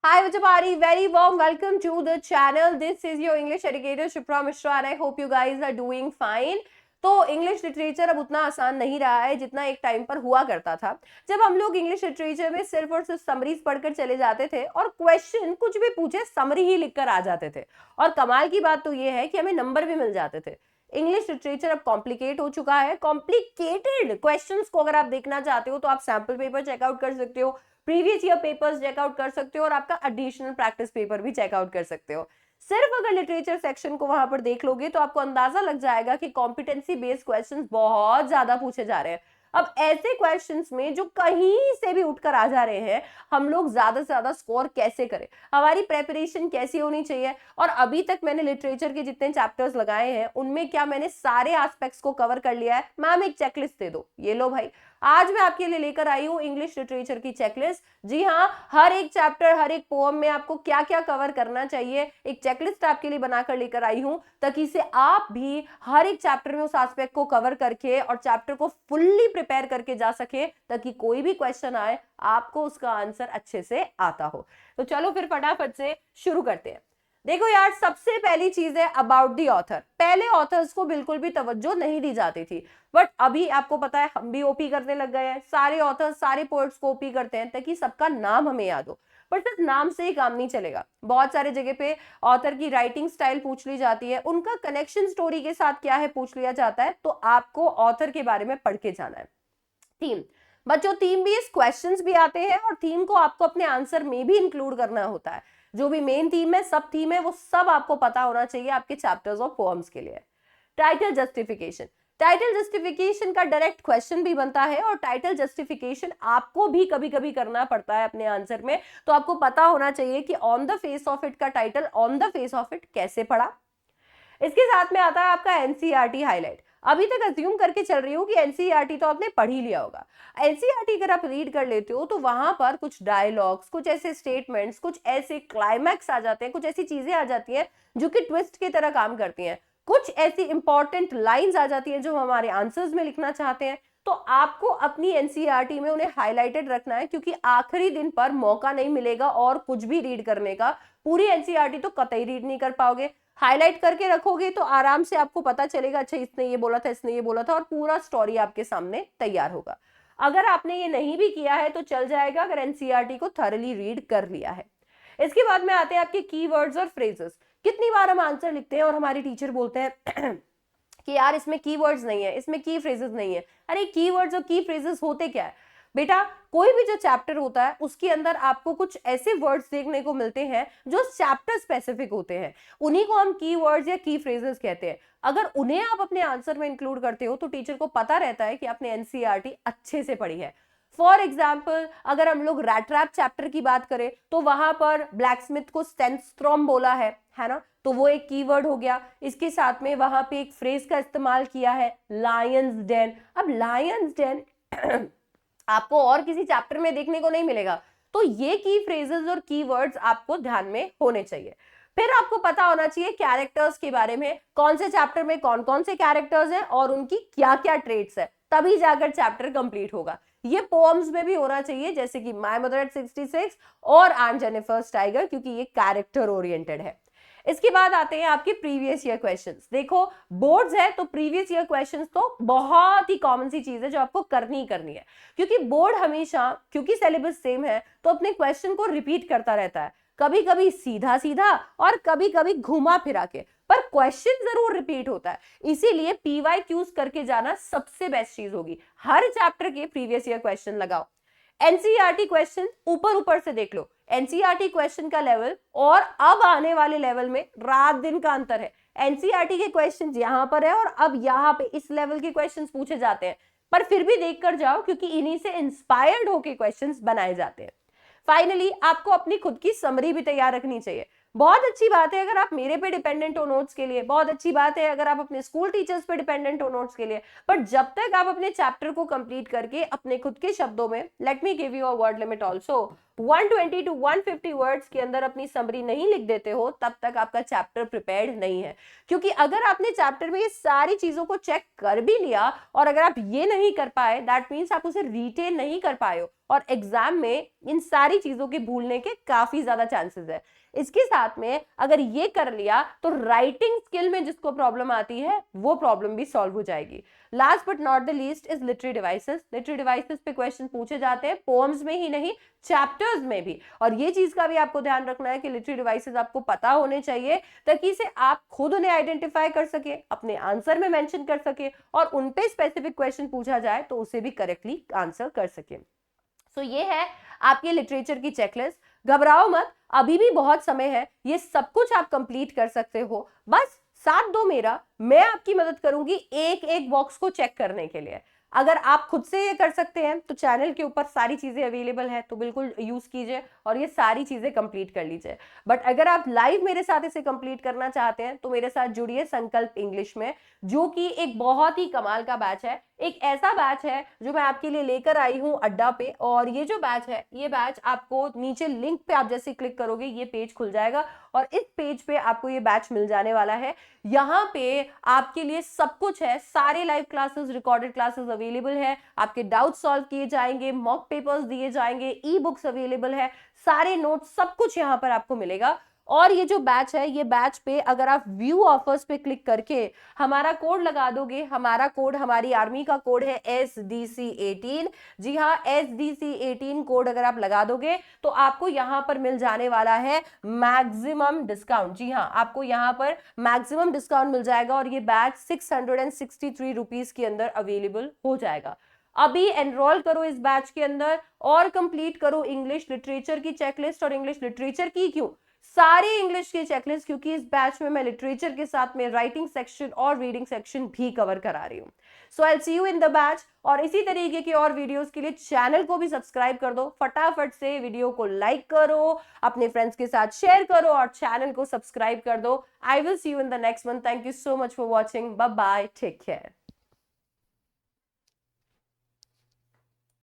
Hi everybody, very warm welcome to the channel. This is your English educator Shipra Mishra and I hope you guys are doing fine. तो English literature अब उतना आसान नहीं रहा है जितना एक टाइम पर हुआ करता था, जब हम लोग इंग्लिश लिटरेचर में सिर्फ और सिर्फ समरीज पढ़कर चले जाते थे और क्वेश्चन कुछ भी पूछे समरी ही लिखकर आ जाते थे। और कमाल की बात तो ये है कि हमें नंबर भी मिल जाते थे। इंग्लिश लिटरेचर अब कॉम्प्लिकेट हो चुका है। कॉम्प्लिकेटेड क्वेश्चंस को अगर आप देखना चाहते हो तो आप सैंपल पेपर चेकआउट कर सकते हो, प्रीवियस ईयर पेपर्स चेकआउट कर सकते हो और आपका एडिशनल प्रैक्टिस पेपर भी चेकआउट कर सकते हो। सिर्फ अगर लिटरेचर सेक्शन को वहां पर देख लोगे तो आपको अंदाजा लग जाएगा कि कॉम्पिटेंसी बेस्ड क्वेश्चंस बहुत ज्यादा पूछे जा रहे हैं। अब ऐसे क्वेश्चंस में जो कहीं से भी उठकर आ जा रहे हैं, हम लोग ज्यादा से ज्यादा स्कोर कैसे करें, हमारी प्रेपरेशन कैसी होनी चाहिए। और अभी तक मैंने लिटरेचर के जितने चैप्टर्स लगाए हैं उनमें क्या मैंने सारे एस्पेक्ट्स को कवर कर लिया है? मैम एक चेकलिस्ट दे दो। ये लो भाई, आज मैं आपके लिए लेकर आई हूँ इंग्लिश लिटरेचर की चेकलिस्ट। जी हाँ, हर एक चैप्टर, हर एक पोएम में आपको क्या क्या कवर करना चाहिए एक चेकलिस्ट आपके लिए बनाकर लेकर आई हूँ, ताकि इसे आप भी हर एक चैप्टर में उस एस्पेक्ट को कवर करके और चैप्टर को फुल्ली प्रिपेयर करके जा सके, ताकि कोई भी क्वेश्चन आए आपको उसका आंसर अच्छे से आता हो। तो चलो फिर फटाफट से शुरू करते हैं। देखो यार, सबसे पहली चीज है अबाउट दी ऑथर। पहले ऑथर्स को बिल्कुल भी तवज्जो नहीं दी जाती थी, बट अभी आपको पता है हम भी ओपी करने लग गए हैं। सारे ऑथर्स, सारे पोएट्स को ओपी करते हैं ताकि सबका नाम हमें याद हो। पर सिर्फ नाम से ही काम नहीं चलेगा। बहुत सारे जगह पे ऑथर की राइटिंग स्टाइल पूछ ली जाती है, उनका कनेक्शन स्टोरी के साथ क्या है पूछ लिया जाता है। तो आपको ऑथर के बारे में पढ़ के जाना है। थीम, बच्चों थीम भी, इस क्वेश्चंस भी आते हैं और थीम को आपको अपने आंसर में भी इंक्लूड करना होता है। जो भी मेन थीम है, सब थीम है, वो सब आपको पता होना चाहिए आपके चैप्टर्स और पोएम्स के लिए। टाइटल जस्टिफिकेशन, टाइटल जस्टिफिकेशन का डायरेक्ट क्वेश्चन भी बनता है और टाइटल जस्टिफिकेशन आपको भी कभी कभी करना पड़ता है अपने आंसर में। तो आपको पता होना चाहिए कि on the face of it का title on the face of it कैसे पढ़ा। इसके साथ में आता है आपका एनसीईआरटी हाईलाइट। अभी तक अज्यूम करके चल रही हूँ कि एनसीईआरटी तो आपने पढ़ ही लिया होगा। एनसीईआरटी अगर आप रीड कर लेते हो तो वहां पर कुछ डायलॉग्स, कुछ ऐसे स्टेटमेंट्स, कुछ ऐसे क्लाइमैक्स आ जाते हैं, कुछ ऐसी चीजें आ जाती हैं जो कि ट्विस्ट की तरह काम करती हैं। कुछ ऐसी इंपॉर्टेंट लाइंस आ जाती हैं जो हम हमारे आंसर्स में लिखना चाहते हैं। तो आपको अपनी एनसीईआरटी में उन्हें हाईलाइटेड रखना है, क्योंकि आखिरी दिन पर मौका नहीं मिलेगा और कुछ भी रीड करने का। पूरी एनसीईआरटी तो कतई रीड नहीं कर पाओगे। हाईलाइट करके रखोगे तो आराम से आपको पता चलेगा, अच्छा इसने ये बोला था, इसने ये बोला था, और पूरा स्टोरी आपके सामने तैयार होगा। अगर आपने ये नहीं भी किया है तो चल जाएगा, अगर एनसीईआरटी को थॉरली रीड कर लिया है। इसके बाद में आते हैं आपके कीवर्ड्स और फ्रेजेस। कितनी बार हम आंसर लिखते हैं और हमारे टीचर बोलते हैं कि यार इसमें कीवर्ड्स नहीं है, इसमें की फ्रेजेस नहीं है। अरे कीवर्ड्स और की फ्रेजेस होते क्या है बेटा? कोई भी जो चैप्टर होता है उसके अंदर आपको कुछ ऐसे वर्ड्स देखने को मिलते हैं जो चैप्टर स्पेसिफिक होते हैं, उन्हीं को हम कीवर्ड्स या की फ्रेजेस कहते हैं। अगर उन्हें आप अपने आंसर में इंक्लूड करते हो तो टीचर को पता रहता है कि आपने एनसीईआरटी अच्छे से पढ़ी है। फॉर एग्जाम्पल, अगर हम लोग रैट रैप चैप्टर की बात करें तो वहां पर ब्लैक स्मिथ को स्टेनस्ट्रॉम बोला है ना, तो वो एक कीवर्ड हो गया। इसके साथ में वहां पे एक फ्रेज का इस्तेमाल किया है, लायंस डेन। अब लायंस डेन आपको और किसी चैप्टर में देखने को नहीं मिलेगा। तो ये की फ्रेजेस और कीवर्ड्स आपको ध्यान में होने चाहिए। फिर आपको पता होना चाहिए कैरेक्टर्स के बारे में, कौन से चैप्टर में कौन कौन से कैरेक्टर्स हैं और उनकी क्या क्या ट्रेट्स है, तभी जाकर चैप्टर कंप्लीट होगा। ये पोएम्स में भी होना चाहिए, जैसे कि माय मदर एट 66 और एंड जेनिफर्स टाइगर, क्योंकि ये कैरेक्टर ओरिएंटेड है। इसके बाद आते हैं आपके प्रीवियस ईयर क्वेश्चंस। देखो बोर्ड्स है तो प्रीवियस ईयर क्वेश्चंस तो बहुत ही कॉमन सी चीज है जो आपको करनी ही करनी है, क्योंकि बोर्ड हमेशा, क्योंकि सिलेबस सेम है तो अपने क्वेश्चन को रिपीट करता रहता है, कभी कभी सीधा सीधा और कभी कभी घुमा फिरा के, पर क्वेश्चन जरूर रिपीट होता है। इसीलिए पीवाईक्यूज करके जाना सबसे बेस्ट चीज होगी। हर चैप्टर के प्रीवियस ईयर क्वेश्चन लगाओ। एनसीईआरटी क्वेश्चन ऊपर ऊपर से देख लो, एनसीईआरटी क्वेश्चन का लेवल और अब आने वाले लेवल में रात दिन का अंतर है। एनसीईआरटी के क्वेश्चंस यहां पर है और अब यहां पे इस लेवल के क्वेश्चंस पूछे जाते हैं, पर फिर भी देख कर जाओ क्योंकि इन्हीं से इंस्पायर्ड होकर क्वेश्चंस बनाए जाते हैं। फाइनली आपको अपनी खुद की समरी भी तैयार रखनी चाहिए। बहुत अच्छी बात है अगर आप मेरे पे डिपेंडेंट हो नोट्स के लिए, बहुत अच्छी बात है अगर आप अपने स्कूल टीचर्स पे डिपेंडेंट हो नोट्स के लिए, पर जब तक आप अपने चैप्टर को कंप्लीट करके अपने खुद के शब्दों में, let me give you a word limit also, 120 to 150 words के अंदर अपनी समरी नहीं लिख देते हो, तब तक आपका चैप्टर प्रिपेयर्ड नहीं है। क्योंकि अगर आपने चैप्टर में ये सारी चीजों को चेक कर भी लिया और अगर आप ये नहीं कर पाए, दैट मीन्स आप उसे रिटेन नहीं कर पाए हो और एग्जाम में इन सारी चीजों के भूलने के काफी ज्यादा चांसेस है। इसके साथ में अगर ये कर लिया तो राइटिंग स्किल में जिसको प्रॉब्लम आती है वो प्रॉब्लम भी सॉल्व हो जाएगी। Last but not the least is literary devices. Literary devices पे क्वेश्चन पूछे जाते हैं, पोएम्स में ही नहीं चैप्टर्स में भी। और ये चीज का भी आपको ध्यान रखना है कि लिटरेरी डिवाइसेस आपको पता होने चाहिए ताकि इसे आप खुद उन्हें आइडेंटिफाई कर सके, अपने आंसर में मेंशन कर सके और उन पे स्पेसिफिक क्वेश्चन पूछा जाए तो उसे भी करेक्टली आंसर कर सके। सो ये है आपके लिटरेचर की चेकलिस्ट। घबराओ मत, अभी भी बहुत समय है, ये सब कुछ आप कंप्लीट कर सकते हो। बस साथ दो मेरा, मैं आपकी मदद करूंगी एक एक बॉक्स को चेक करने के लिए। अगर आप खुद से ये कर सकते हैं तो चैनल के ऊपर सारी चीजें अवेलेबल है, तो बिल्कुल यूज कीजिए और ये सारी चीजें कंप्लीट कर लीजिए। बट अगर आप लाइव मेरे साथ इसे कंप्लीट करना चाहते हैं तो मेरे साथ जुड़िए संकल्प इंग्लिश में, जो कि एक बहुत ही कमाल का बैच है। एक ऐसा बैच है जो मैं आपके लिए लेकर आई हूं अड्डा पे, और ये जो बैच है, ये बैच आपको नीचे लिंक पे आप जैसे क्लिक करोगे ये पेज खुल जाएगा और इस पेज पे आपको ये बैच मिल जाने वाला है। यहाँ पे आपके लिए सब कुछ है, सारे live classes, recorded classes available है, आपके डाउट सॉल्व किए जाएंगे, मॉक पेपर्स दिए जाएंगे, ई बुक्स अवेलेबल है, सारे नोट्स, सब कुछ यहाँ पर आपको मिलेगा। और ये जो बैच है, ये बैच पे अगर आप व्यू ऑफर्स पे क्लिक करके हमारा कोड लगा दोगे, हमारा कोड हमारी आर्मी का कोड है SDC18। जी हाँ, SDC18 कोड अगर आप लगा दोगे तो आपको यहाँ पर मिल जाने वाला है मैक्सिमम डिस्काउंट। जी हाँ, आपको यहाँ पर मैक्सिमम डिस्काउंट मिल जाएगा और ये बैच 663 रुपीज के अंदर अवेलेबल हो जाएगा। अभी एनरोल करो इस बैच के अंदर और कंप्लीट करो इंग्लिश लिटरेचर की चेकलिस्ट। और इंग्लिश लिटरेचर की क्यों, सारे इंग्लिश की चेकलिस्ट, क्योंकि इस बैच में मैं लिटरेचर के साथ में राइटिंग सेक्शन और रीडिंग सेक्शन भी कवर करा रही हूं। So I will see you in the batch. और इसी तरीके के और वीडियोस के लिए चैनल को भी सब्सक्राइब कर दो, फटाफट से वीडियो को लाइक करो, अपने फ्रेंड्स के साथ शेयर करो और चैनल को सब्सक्राइब कर दो। I will see you in the next one. Thank you so much for watching. Bye bye, take care.